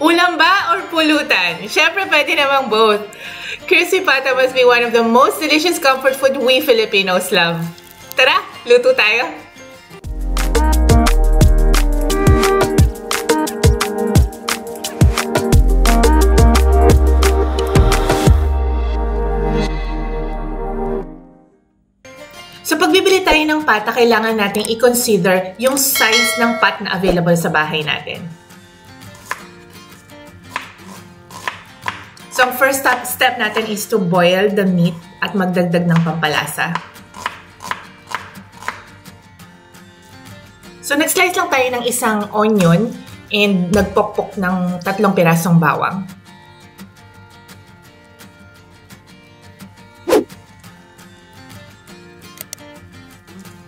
Ulam ba or pulutan? Syempre, pwede namang both. Crispy pata must be one of the most delicious comfort food we Filipinos love. Tara, luto tayo! So, pag bibili tayo ng pata, kailangan nating i-consider yung size ng pot na available sa bahay natin. So, ang first step natin is to boil the meat at magdagdag ng pampalasa. So, nag-slice lang tayo ng isang onion and nagpokpok ng 3 pirasong bawang.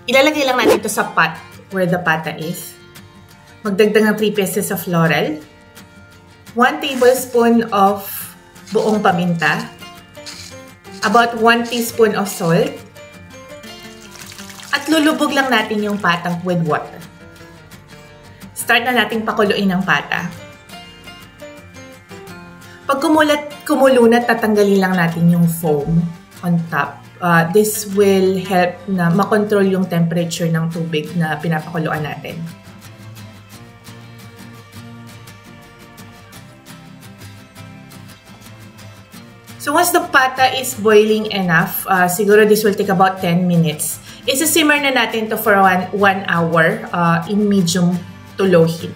Ilalagay lang natin ito sa pot where the pata is. Magdagdag ng 3 pieces of laurel. 1 tablespoon of buong paminta. About 1 teaspoon of salt. At lulubog lang natin yung patang with water. Start na nating pakuluin ng pata. Pag kumulo na, tatanggalin lang natin yung foam on top. This will help na makontrol yung temperature ng tubig na pinapakuluan natin. So once the pata is boiling enough, siguro this will take about 10 minutes. Isa-simmer na natin to for 1 hour in medium to low heat.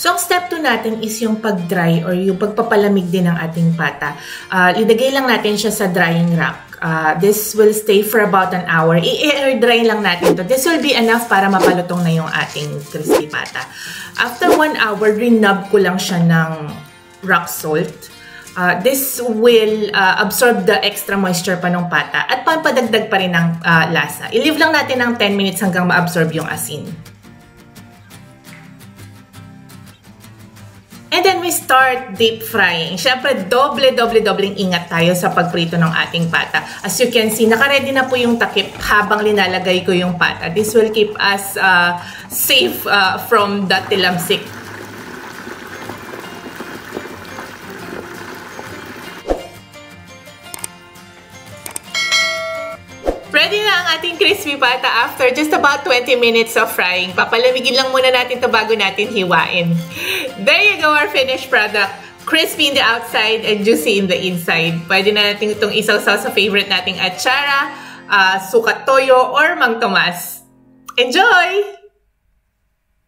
So, ang step 2 natin is yung pag-dry or yung pagpapalamig din ng ating pata. Ilagay lang natin siya sa drying rack. This will stay for about an hour. I-air dry lang natin to. This will be enough para mapalutong na yung ating crispy pata. After 1 hour, rinub ko lang siya ng rock salt. This will absorb the extra moisture pa ng pata at pampadagdag pa rin ng lasa. I-leave lang natin ng 10 minutes hanggang ma-absorb yung asin. And then we start deep frying. Siyempre, dobleng ingat tayo sa pagprito ng ating pata. As you can see, naka-ready na po yung takip habang linalagay ko yung pata. This will keep us safe from the tilamsik. Ready na ang ating crispy pata after just about 20 minutes of frying. Papalamigin lang muna natin ito bago natin hiwain. There you go, our finished product. Crispy in the outside and juicy in the inside. Pwede na natin itong isaw-saw sa favorite nating atsara, sukat toyo, or mang tomas. Enjoy!